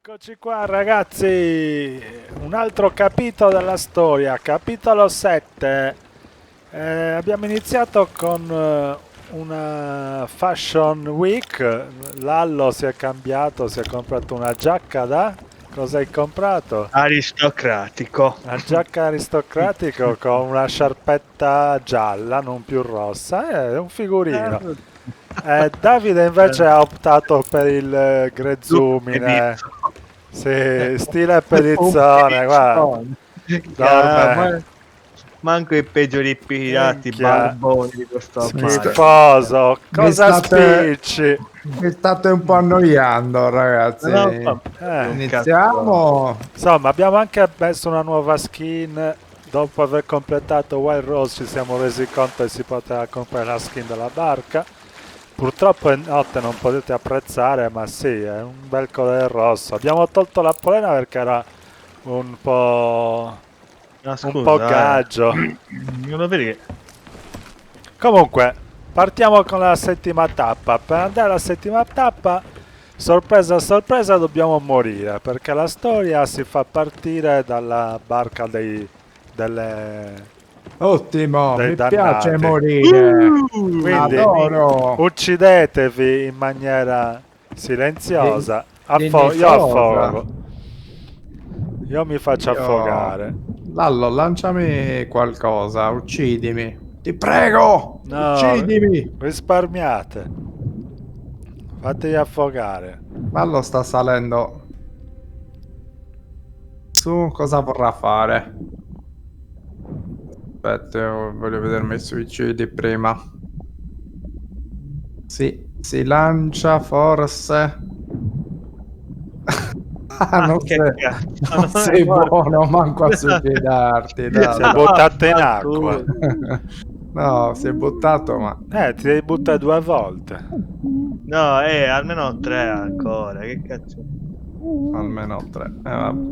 Eccoci qua ragazzi, un altro capitolo della storia, capitolo 7. Abbiamo iniziato con una Fashion Week. Lallo si è cambiato, si è comprato una giacca da... Cosa hai comprato? Aristocratico. Una giacca aristocratico con una sciarpetta gialla, non più rossa, è un figurino. Davide invece ha optato per il grezzumine. Sì, stile Pellizzone, guarda, dorme, Manco i peggiori pirati minchia, barboni di questo armadio. schifoso, cosa spicci? Mi state un po' annoiando, ragazzi. No, no, un Iniziamo. Insomma, abbiamo anche messo una nuova skin. Dopo aver completato Wild Rose ci siamo resi conto che si poteva comprare la skin della barca. Purtroppo è notte, non potete apprezzare, ma sì, è un bel colore rosso. Abbiamo tolto la polena perché era un po'... No, scusa, un po' gaggio. Non lo vedi? Comunque, partiamo con la settima tappa. Per andare alla settima tappa, sorpresa sorpresa, dobbiamo morire, perché la storia si fa partire dalla barca delle... Ottimo, dei mi dannati. piace morire. Quindi Adoro. uccidetevi in maniera silenziosa. Io Dignitosa. affogo. Io mi faccio Io- affogare. Lallo, lanciami qualcosa, uccidimi. Ti prego, No, uccidimi. risparmiate. Fatevi affogare. Lallo sta salendo. Su, cosa vorrà fare? Aspetta, io voglio vedermi i suicidi prima. Sì, si lancia forse. Non che sei, cazzo, non sei buono manco a suicidarti, dai. Si è buttato in acqua. No, si è buttato, ma Ti devi buttare 2 volte. No, almeno 3 ancora. Che cazzo? almeno 3. Vabbè.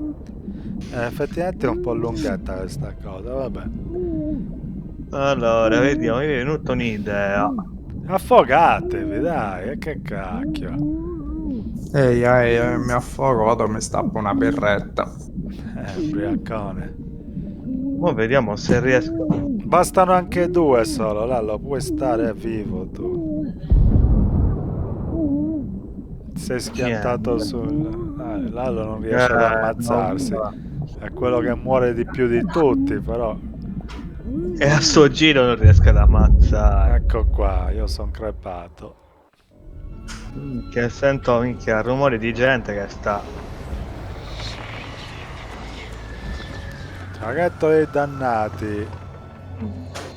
Effettivamente è un po' lunghetta questa cosa, vabbè. Allora, vediamo, mi è venuta un'idea. Affogatevi, dai, che cacchio. Ehi, mi affogo, vado, mi stappo una birretta. Ubriacone. Ora vediamo se riesco. Bastano anche 2 solo, Lallo, puoi stare vivo tu. Sei schiantato sul... Lallo non riesce ad ammazzarsi. È quello che muore di più di tutti, però... E a suo giro non riesco ad ammazzare. Ecco qua, io sono crepato. Che sento minchia rumore di gente che sta. Traghetto dei dannati.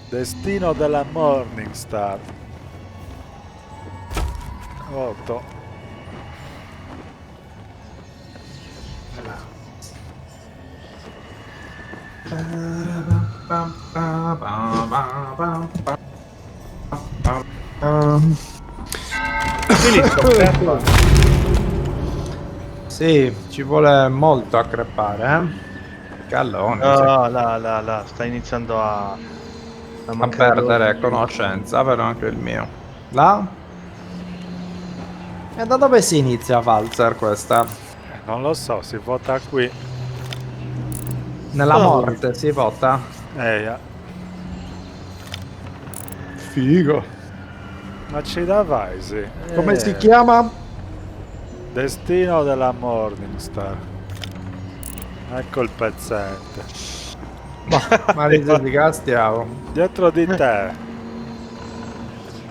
Destino della Morningstar. 8. Sì, ci vuole molto a crepare, eh? Callone, No, là, sta iniziando a a perdere conoscenza, però anche il mio. Là? E da dove si inizia Valzer questa? Non lo so, si vota qui. Nella Oh. morte si vota? Figo. Ma ci davai, sì. Come si chiama? Destino della Morningstar. Ecco il pezzente. Ma di castiamo. Dietro di te.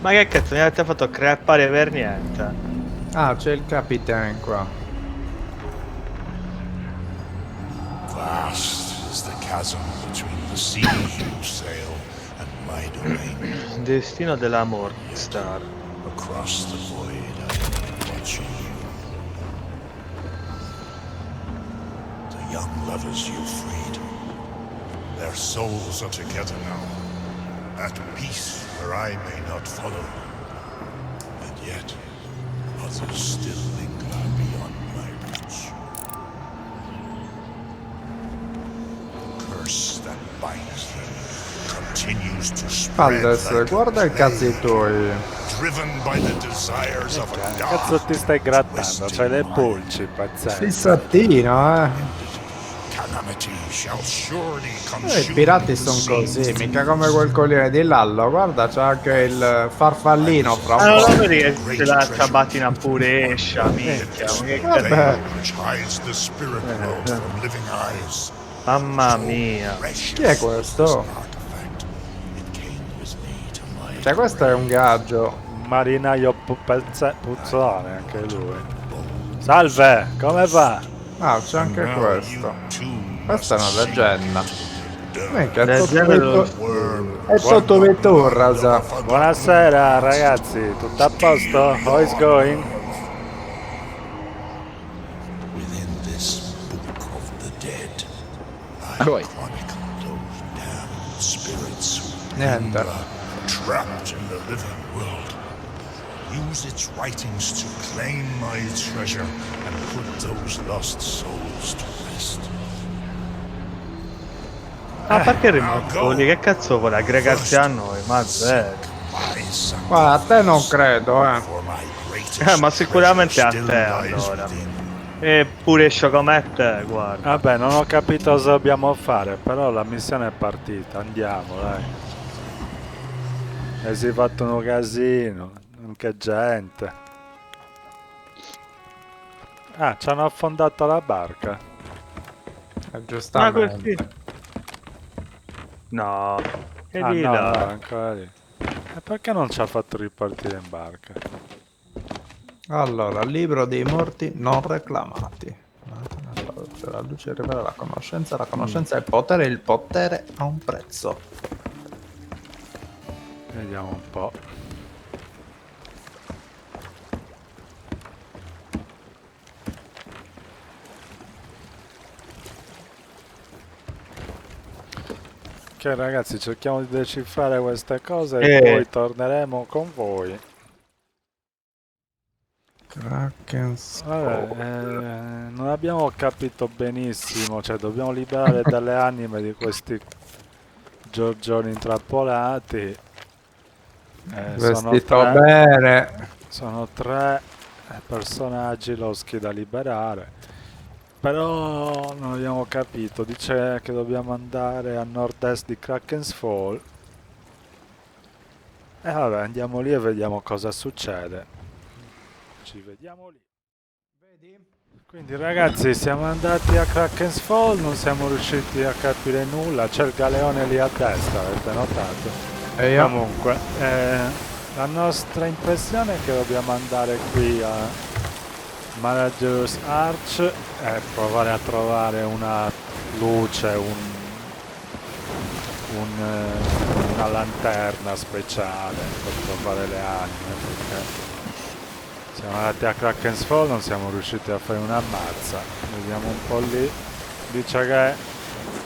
Ma che cazzo mi avete fatto crepare per niente? Ah, c'è il capitano qua. Vast is the chasm between the seas you sail and my domain. Destino della Morningstar. Across the void I am watching you. The young lovers you freed. Their souls are together now. At peace where I may not follow. And yet, others still linger beyond my reach. The curse that binds them continues to spread Aldes, like a guarda i cazzi plague, tuoi. driven by the desires of a Cazzo god. ti stai grattando? C'hai le pulci, pazzesco. Fissattino, Calamity shall surely I consume pirati the sono seas. così, mica come quel coglione di Lallo. Guarda, c'è anche il farfallino fra Ah, un non po'. lo vedi che se la ciabattina pure escia, minchia. Ma che Veil cazzo? which hides the spirit world from living eyes. Mamma mia. Precious Chi è questo? artifact. It came with me to my Cioè, questo è un gaggio. Un marinaio puzzone anche lui. Salve, come va? Ah, c'è anche Now questo. you too Questa è una must see leggenda. the Minchia, è Leggenda dello- worm. è sotto vettura, sa. Buonasera ragazzi, tutto a posto? How is going? Within this book of the dead, I Ahoy. chronicle those damned spirits who Niente. linger trapped in the living world. Use its writings to claim my treasure and put those lost souls to rest. Ma perché è rimasto lì? Che cazzo vuole aggregarsi a noi? Ma zero. My sacrifice Guarda, a te non credo, for my greatest Ma sicuramente a treasure te, still lies allora. within. E pure escio come te, guarda. Vabbè, non ho capito cosa dobbiamo fare, però la missione è partita, andiamo, dai. E si è fatto un casino, anche gente. Ah, ci hanno affondato la barca. Ma Giustamente. così. No. E Ah di no, là. no, ancora lì. E perché non ci ha fatto ripartire in barca? Allora, libro dei morti non reclamati. La luce rivela la conoscenza è potere, il potere ha un prezzo. Vediamo un po'. Ok ragazzi, cerchiamo di decifrare queste cose e poi torneremo con voi. Kraken Vabbè, non abbiamo capito benissimo, cioè dobbiamo liberare dalle anime di questi giorgioni intrappolati. Vestito bene. Sono tre personaggi loschi da liberare. Però non abbiamo capito, dice che dobbiamo andare a nord-est di Kraken's Fall. E vabbè, andiamo lì e vediamo cosa succede. Ci vediamo lì. Quindi ragazzi, siamo andati a Kraken's Fall, non siamo riusciti a capire nulla, c'è il galeone lì a destra, avete notato? E io? Comunque, la nostra impressione è che dobbiamo andare qui a Manager's Arch e provare a trovare una luce, una lanterna speciale per trovare le anime, perché siamo andati a Kraken's Fall, non siamo riusciti a fare una mazza. Vediamo un po' lì. Dice che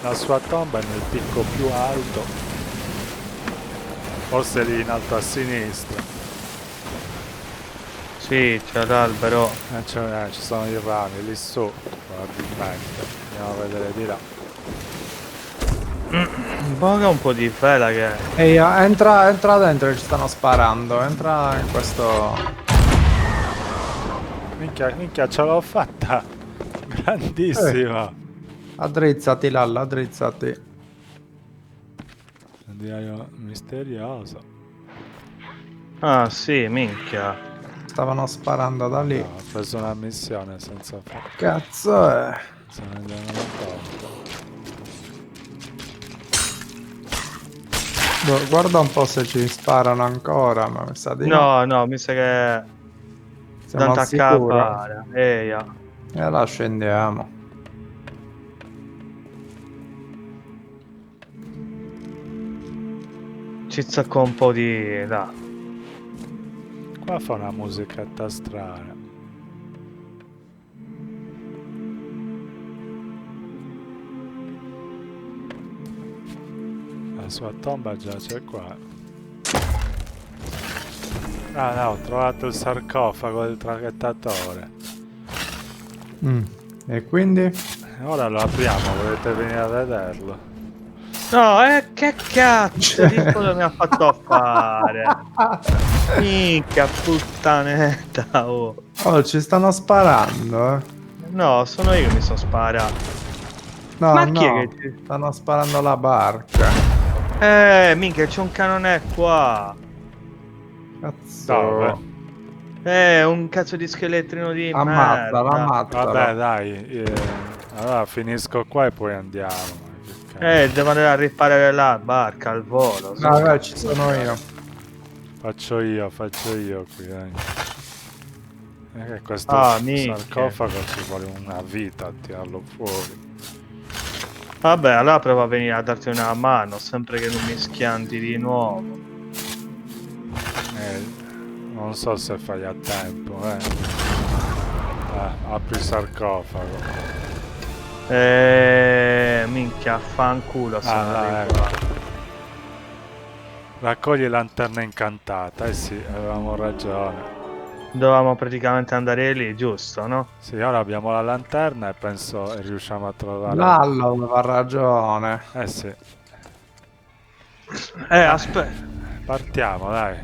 la sua tomba è nel picco più alto, forse lì in alto a sinistra. Sì, c'è l'albero. Ci sono i rami lì su, probabilmente. Andiamo a vedere di là. Un po' di vela che... E io, entra dentro, ci stanno sparando. Entra in questo. Minchia, ce l'ho fatta! Grandissima! Addrizzati, Lalla, addrizzati. Diario misterioso. Ah sì, minchia. Stavano sparando da lì. No, ho preso una missione senza fare. Cazzo è? Se ne rendono conto. Guarda un po' se ci sparano ancora, ma mi sa di no. No, mi sa che... Siamo non al sicuro. t'accapare. Eia. E allora scendiamo. Ci zacco un po' di... là. Qua fa una musichetta strana. La sua tomba giace qua. Ah no, ho trovato il sarcofago del traghettatore. E quindi? Ora lo apriamo, volete venire a vederlo? No, che cazzo di cosa mi ha fatto fare? Minchia puttanetta, oh. Oh, ci stanno sparando, eh. No, sono io che mi sono sparato. No, Ma no, chi è che ci... stanno sparando la barca. Minchia, c'è un canone qua. Cazzo. Dove? Un cazzo di scheletrino di Ammazzala, merda. ammazzala. Vabbè, dai. Allora finisco qua e poi andiamo. Ma che cazzo. Devo andare a riparare la barca al volo. No, vabbè, ci sono io. Faccio io qui, dai. Che questo Ah, minchia. sarcofago ci vuole una vita a tirarlo fuori. Vabbè, allora provo a venire a darti una mano, sempre che non mi schianti di nuovo. Non so se fai a tempo, apri il sarcofago. Minchia, fanculo se non dai, arrivo là. Raccogli lanterna incantata, eh sì, avevamo ragione. Dovevamo praticamente andare lì, giusto, no? Sì, ora abbiamo la lanterna e penso riusciamo a trovare... Lallo aveva ragione. Eh sì, Aspetta. partiamo, dai.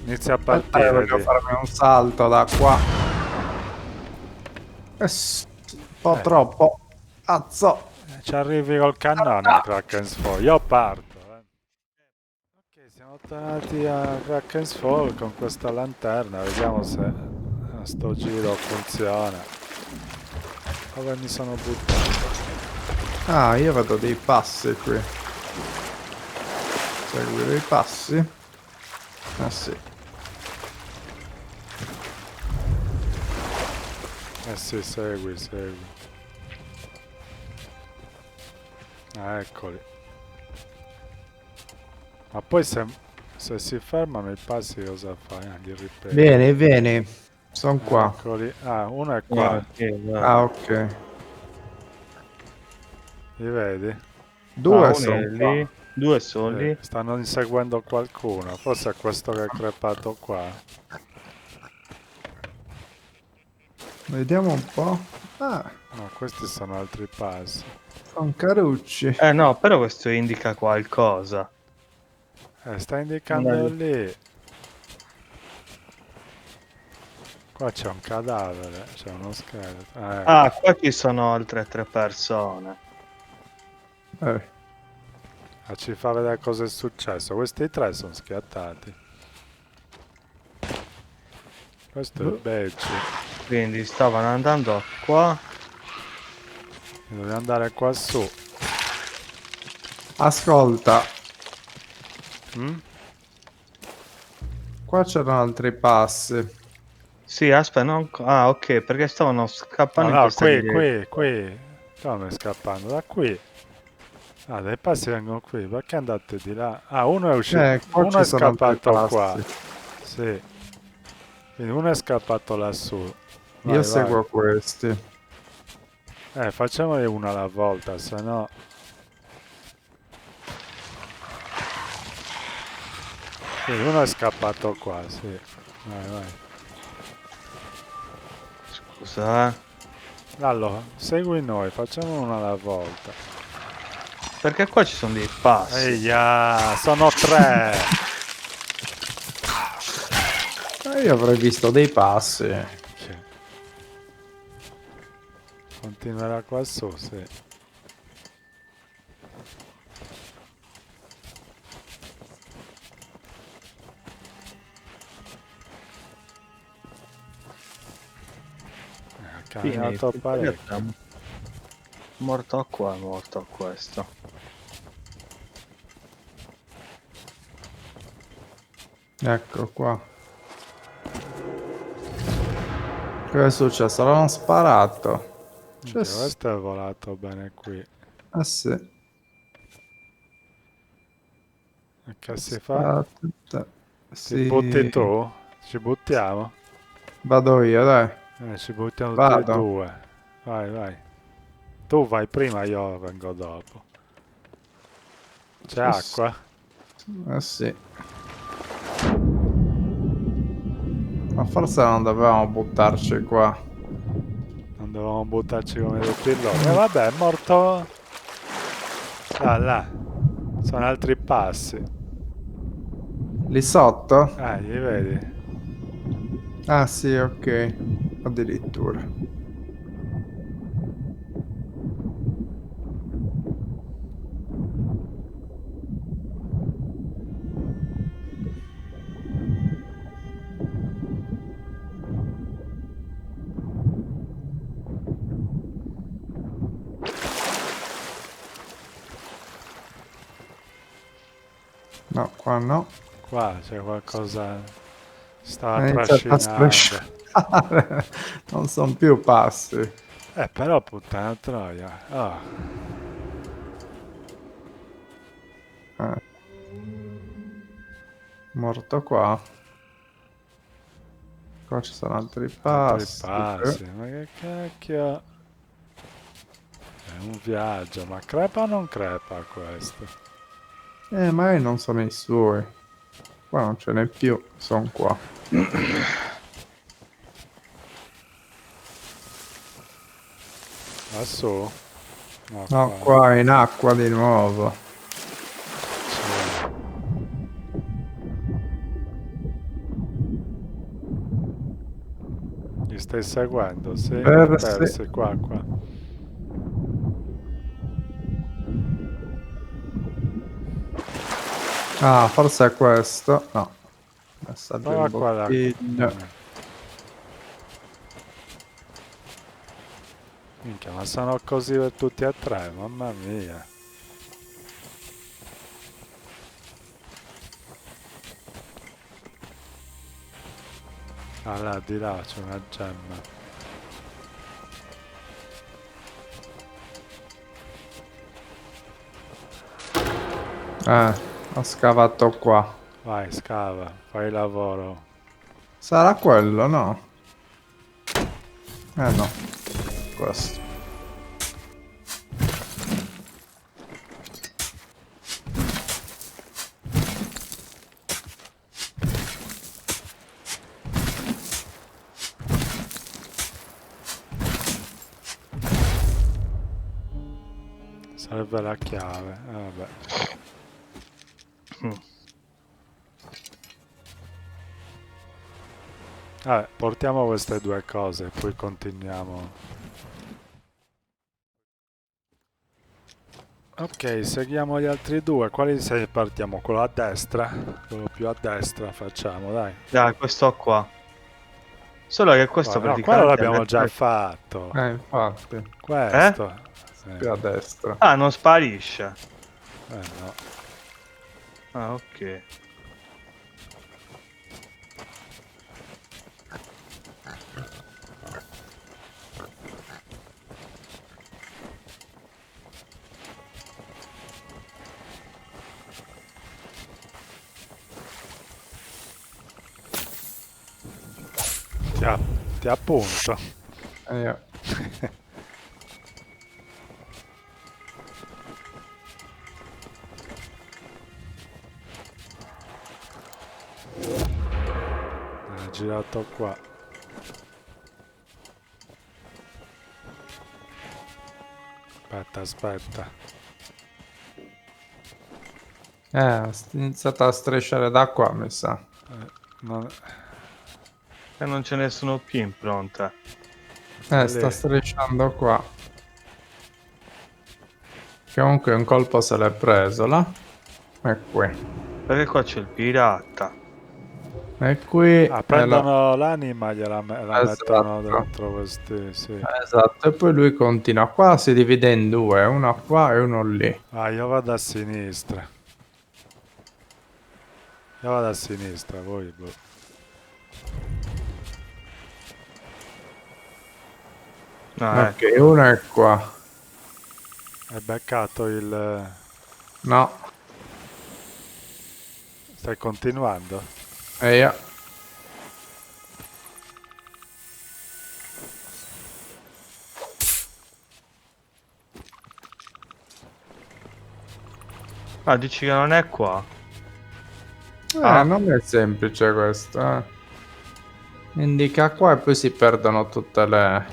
Inizia a Aspetta, partire. voglio farmi un salto da qua. Un po' troppo. Cazzo. Ci arrivi col cannone, Kraken's Fall. Io parto. Ok, siamo tornati a Kraken's Fall con questa lanterna. Vediamo se sto giro funziona. Dove mi sono buttato? Ah, io vedo dei passi qui. Segui dei passi. Ah sì. Eh sì, segui. Ah, eccoli. Ma poi se si fermano i passi cosa fai? Li ripeti. Vieni. Sono qua. Eccoli. Ah, uno è qua. Ah, ok. Li vedi? Due Uno sono è qua. lì, due sono lì. Stanno inseguendo qualcuno. Forse è questo che è crepato qua. Vediamo un po'. Ah, No, questi sono altri passi. sono carucci. No, però questo indica qualcosa. Sta indicando lì. Qua c'è un cadavere, c'è uno scheletro. Ecco. Ah, qua ci sono altre 3 persone. Ci fa vedere cosa è successo. Questi 3 sono schiattati. Questo è il Becci. Quindi stavano andando qua. Dobbiamo andare qua su. Ascolta, Mm? qua c'erano altri passi. Sì, aspetta, non... Ah, ok, perché stavano scappando in No, questa direzione. qui. Come scappando? Da qui. Ah, dei passi vengono qui. Perché andate di là? Ah, uno è uscito. Qua Uno ci è sono altri scappato qua. passi. Sì. Quindi uno è scappato lassù. Vai, Io seguo questi. Facciamone una alla volta, se no... Quindi uno è scappato qua, sì. Vai. Scusa, Allora, segui noi, facciamo una alla volta. Perché qua ci sono dei passi. Eia, sono 3! Io avrei visto dei passi. Continuerà qua su, sì. Ha cambiato parecchio. Morto qua, morto questo. Ecco qua. Che è successo? L'hanno sparato. Questo è volato bene qui. Ah sì. E che si fa? Aspetta. Ti Sì. butti tu? Ci buttiamo? Vado io, dai. Ci buttiamo tutti e Vado. due. Vai. Tu vai prima, io vengo dopo. C'è acqua? Eh sì. Ma forse non dovevamo buttarci qua. Non dovevamo buttarci come dei pilloni. Vabbè, è morto... Ah, là. Sono altri passi. Lì sotto? Li vedi? Ah sì, ok. Addirittura. No, qua no. Qua c'è qualcosa. Stava È iniziato a trascinando. strisciare. Non sono più passi. Però puttana troia. Ah, Eh. Morto qua. Qua ci sono altri altri passi. passi. Ma che cacchio. È un viaggio, ma crepa o non crepa questo? Magari non sono i suoi. Qua non ce n'è più. Sono qua. Lassù? No, No, qua in acqua di nuovo. Sì. Mi stai seguendo? Sì. Persi. Persi, qua. Ah, forse è questo. No. Messaggio Prova in qua da... bottiglia. Minchia, ma sono così per tutti e tre, mamma mia. Ah là, di là c'è una gemma. Ho scavato qua. Vai, scava, fai il lavoro. Sarà quello, no? No. Questo. Sarebbe la chiave, vabbè. Vabbè, portiamo queste due cose, poi continuiamo. Ok, seguiamo gli altri due. Quali se partiamo? Quello a destra? Quello più a destra facciamo, dai. Dai, questo qua. Solo che questo No, quello praticamente... l'abbiamo già fatto. Infatti. Questo. Sì. Più a destra. Ah, non sparisce. No. Ah, ok. Ti appunto. Io. Ha girato qua. Aspetta. Ho iniziato a strisciare da qua, mi sa. Non... E non c'è nessuno più in pronta. Sta lì. strisciando qua. Comunque un colpo se l'è preso, là. E qui. Perché qua c'è il pirata. E qui. prendono l'anima e la mettono Esatto. dentro questi, sì. Esatto, e poi lui continua. Qua si divide in due, uno qua e uno lì. Io vado a sinistra. Voi boh. No, Ok, uno è qua. Hai beccato il... No, Stai continuando? e io. Ah, dici che non è qua? Non è semplice questo, Indica qua e poi si perdono tutte le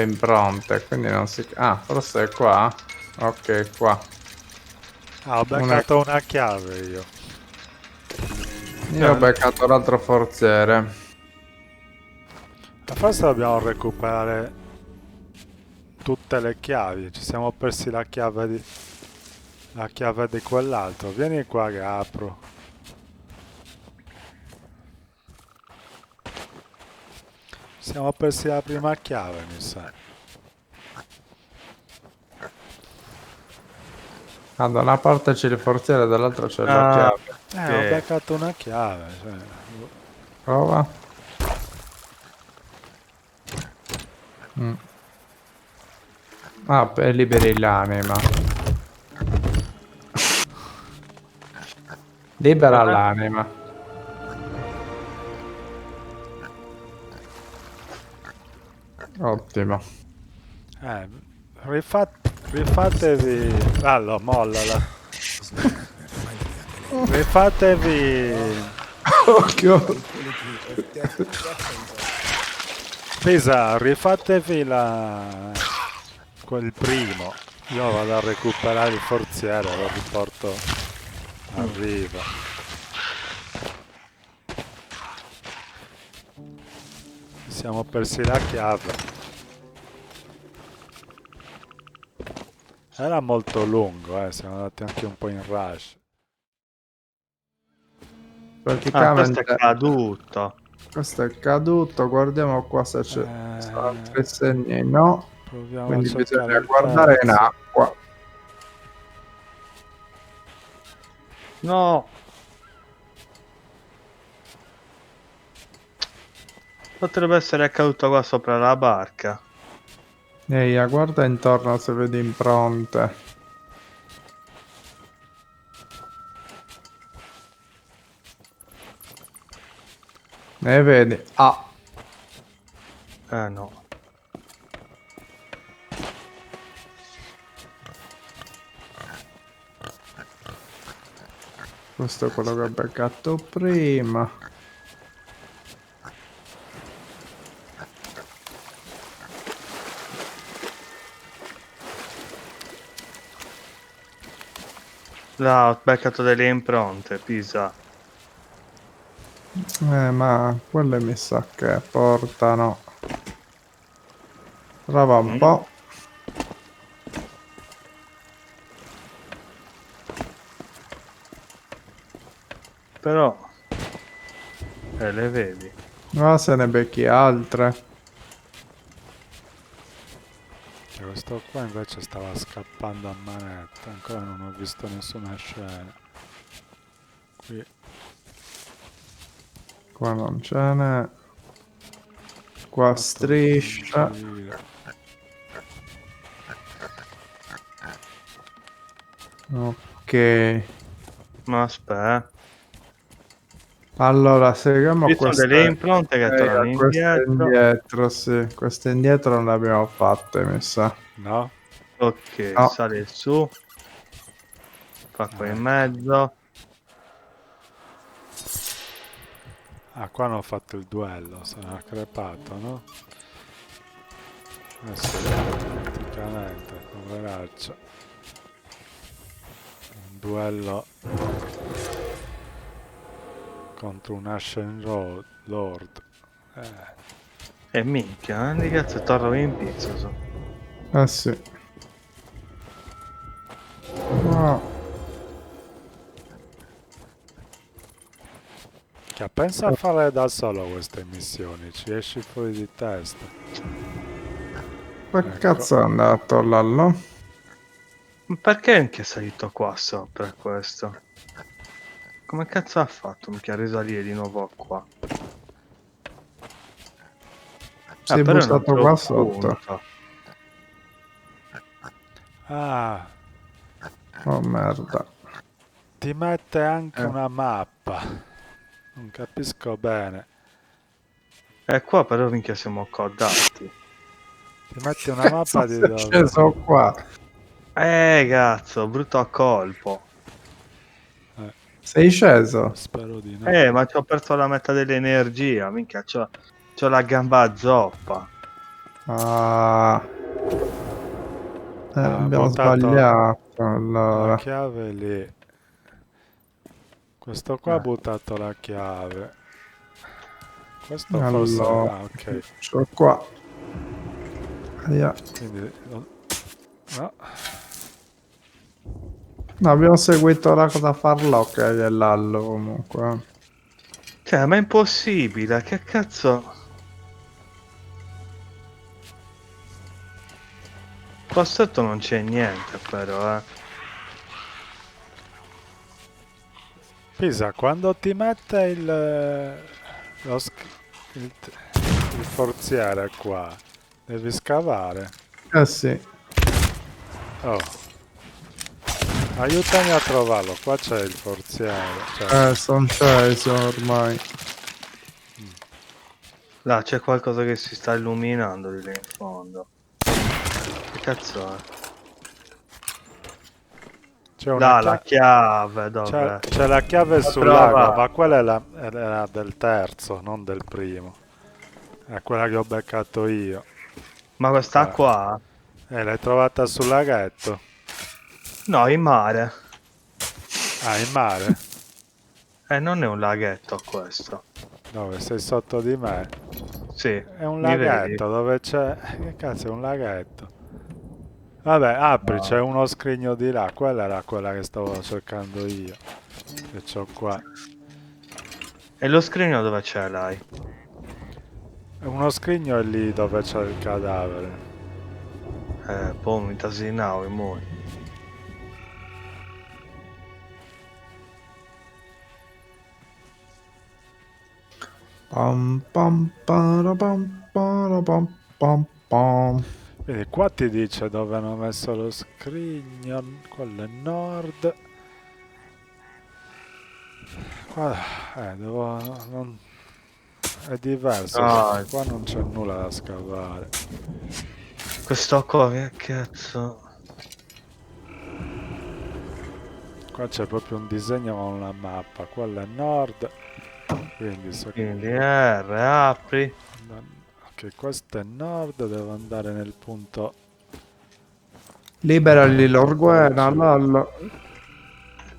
impronte, quindi non si... Ah, forse è qua? Ok, qua. Ho beccato una chiave io. Io ho beccato l'altro forziere. Ma forse dobbiamo recuperare tutte le chiavi. Ci siamo persi la chiave di quell'altro. Vieni qua che apro. Ci siamo persi la prima chiave, mi sa. Ah, da una parte c'è il forziere, dall'altra c'è la Ah, chiave. Ho sì. beccato una chiave. Cioè. Prova. Mm. Ah, liberi l'anima. Libera l'anima. Ottimo. Rifatevi. Allora, mollala. Rifatevi. Occhio. Pisa, rifatevi quel primo. Io vado a recuperare il forziere, lo riporto a riva. Siamo persi la chiave. Era molto lungo, siamo andati anche un po' in rush. Ah, Praticamente questo è caduto. questo è caduto. Guardiamo qua se c'è altri segni. No. Proviamo Quindi a cercare bisogna il guardare in terzo. acqua. No. Potrebbe essere caduto qua sopra la barca. Ehi, guarda intorno se vedi impronte. Ne vedi? Ah, No. questo è quello che ho beccato prima. Là, ho beccato delle impronte, Pisa. Ma quelle mi sa che portano. Prova un Mm. po'. Però... le vedi? Ma se ne becchi altre. Questo qua invece stava scappando a manetta, ancora non ho visto nessuna scena. Qui Qua non ce n'è. Qua striscia. Ok. Ma aspetta. Allora, seguiamo Ci sono delle impronte che tornano queste indietro. indietro, sì. Queste indietro non le abbiamo fatte, mi sa. No? Ok, No. sale su. Fa qua in mezzo. Ah, qua hanno fatto il duello, sono crepato, no? Adesso praticamente, poveraccio. Un duello contro un Ashen Lord. E minchia, di cazzo torno in pizza su. Eh sì. No. Che pensa a fare da solo queste missioni, ci esci fuori di testa. Che Ecco. cazzo è andato Lallo? Ma perché anche è salito qua sopra questo? Come cazzo ha fatto minchia a risalire di nuovo qua? Si è Però è un buttato altro qua sotto. punto. Ah, Oh merda. ti mette anche una mappa. Non capisco bene. E qua però minchia siamo accordati. Ti metti una mappa di Sei dove? sceso qua. Cazzo, brutto a colpo. Sei sceso? Spero di no. Ma ci ho perso la metà dell'energia, minchia, c'ho la gamba zoppa. Ah. Ha Abbiamo buttato sbagliato. la Allora. chiave lì. Questo qua ha buttato la chiave. Questo forse... Allora, Ah, ok. sono qua. Via. Quindi... No. No, abbiamo seguito la cosa farlocca dell'allo comunque. Cioè, ma è impossibile, che cazzo? Qua sotto non c'è niente però, Pisa, quando ti mette il, il forziere qua, devi scavare. Eh sì. Oh. Aiutami a trovarlo, qua c'è il forziere. Cioè, Sono sceso ormai. Là c'è qualcosa che si sta illuminando di lì in fondo. Che cazzo è? c'è una Là, la chiave, dov'è? c'è la chiave L'ho sul lago, trovata. ma quella è era del terzo, non del primo. È quella che ho beccato io. Ma questa Ah. qua? L'hai trovata sul laghetto? No, in mare. Ah, in mare? Non è un laghetto questo. Dove? Sei sotto di me? Sì, È un mi vedi? laghetto dove c'è... Che cazzo è un laghetto? Vabbè, apri, No. c'è uno scrigno di là. Quella era quella che stavo cercando io. Che c'ho qua. E lo scrigno dove c'è lei? Uno scrigno è lì dove c'è il cadavere. Boh, mi tasinavo in muri. Pam pam para pam para pam pam pam. Quindi qua ti dice dove hanno messo lo scrigno. Quello è nord. Qua... devo... È diverso. Ah. Qua non c'è nulla da scavare. Questo qua, che cazzo? Qua c'è proprio un disegno con una mappa. Quello è nord. Quindi so che... Quindi R, apri. Ok, questo è nord. Devo andare nel punto... Liberali l'orguena, lallo.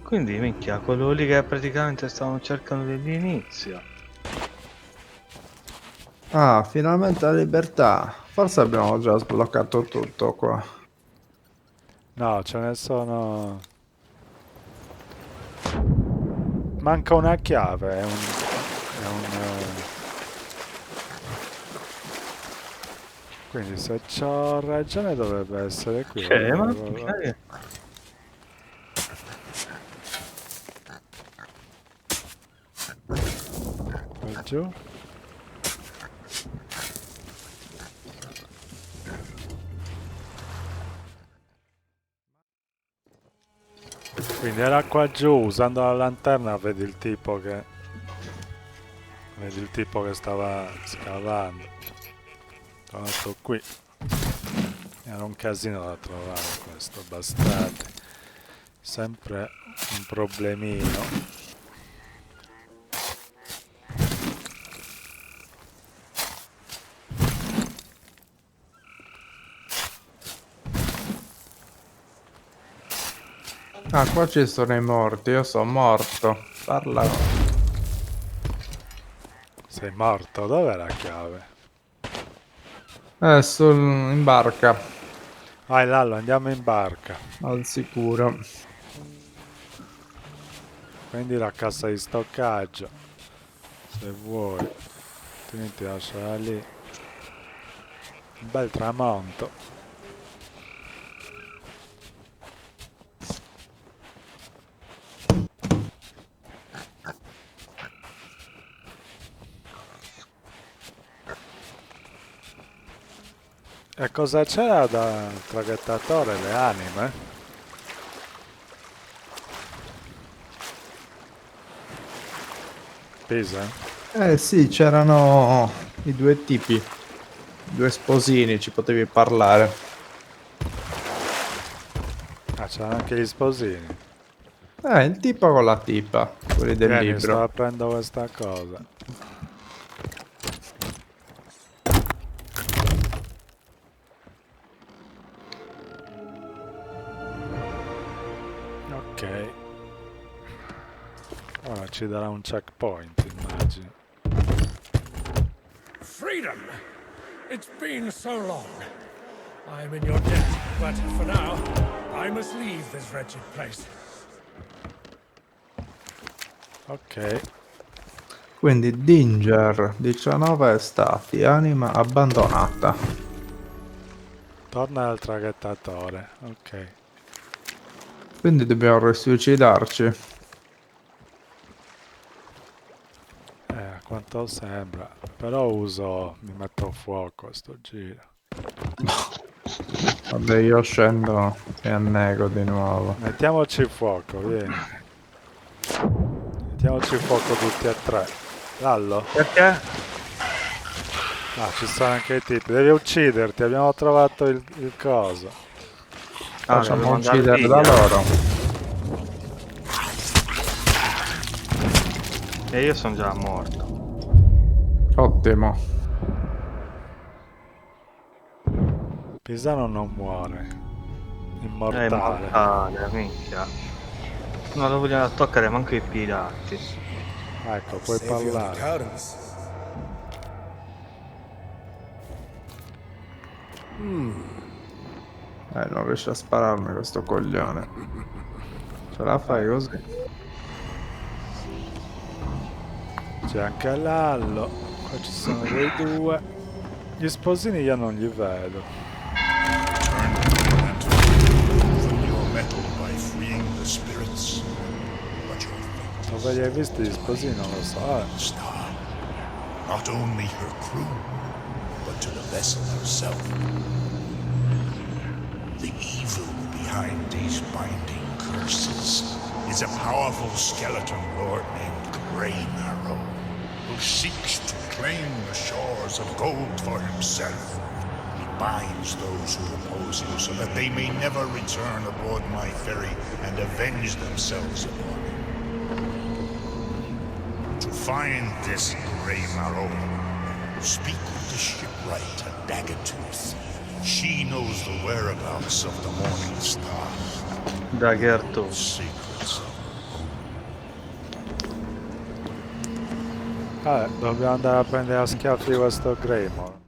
Quindi, minchia, quello lì che praticamente stavamo cercando dall'inizio. Ah, finalmente la libertà. Forse abbiamo già sbloccato tutto qua. No, ce ne sono... Manca una chiave, è un... Quindi se c'ho ragione dovrebbe essere qui. Ma Qua giù. Quindi era qua giù, usando la lanterna vedi il tipo che... Vedi il tipo che stava scavando. Trovato qui. Era un casino da trovare questo, bastardi. Sempre un problemino. Ah, qua ci sono i morti, io sono morto. Parla. Sei morto? Dov'è la chiave? In barca, Vai Lallo, andiamo in barca. al sicuro. Prendi la cassa di stoccaggio. Se vuoi. Altrimenti lasciala lì. Un bel tramonto. E cosa c'era da traghettatore? Le anime? Pisa? Eh sì, c'erano i due tipi. Due sposini, ci potevi parlare. Ah, c'erano anche gli sposini. Il tipo con la tipa, quelli del Vieni, sto libro. aprendo questa cosa. Ok. Ora ci darà un checkpoint, immagino. freedom! It's been so long. I'm in your debt, but for now, I must leave this wretched place. Ok. Quindi Dinger, 19 stati, anima abbandonata. Torna al traghettatore. Ok. Quindi dobbiamo risuicidarci. A quanto sembra. Però mi metto a fuoco a sto giro. Vabbè, io scendo e annego di nuovo. Mettiamoci fuoco, vieni. Mettiamoci fuoco tutti e tre. Lallo? Perché? Ah, ci sono anche i tipi. Devi ucciderti, abbiamo trovato il coso. Facciamo devo andare uccidere da via. loro. E io sono già morto. Ottimo. Pisano non muore. È Immortale. immortale, minchia. Non lo vogliono toccare manco i pirati. Ecco, puoi parlare. Non riesce a spararmi questo coglione. Ce la fai così? C'è anche Lallo. Qua ci sono quei due. Gli sposini io non li vedo. And proven your mettle by freeing the spirits. But your fate Dove li hai visti gli sposini non lo so. star. Not only her crew, but to the vessel herself. The evil behind these binding curses is a powerful skeleton lord named Grey Marrow, who seeks to claim the shores of gold for himself. He binds those who oppose him so that they may never return aboard my ferry and avenge themselves upon him. To find this Grey Marrow, speak with the shipwright at Daggertooth. She knows the whereabouts of the Morning Star. Daggertooth. Secrets. Vabbè, dobbiamo andare a prendere a schiaffi questo Greymore.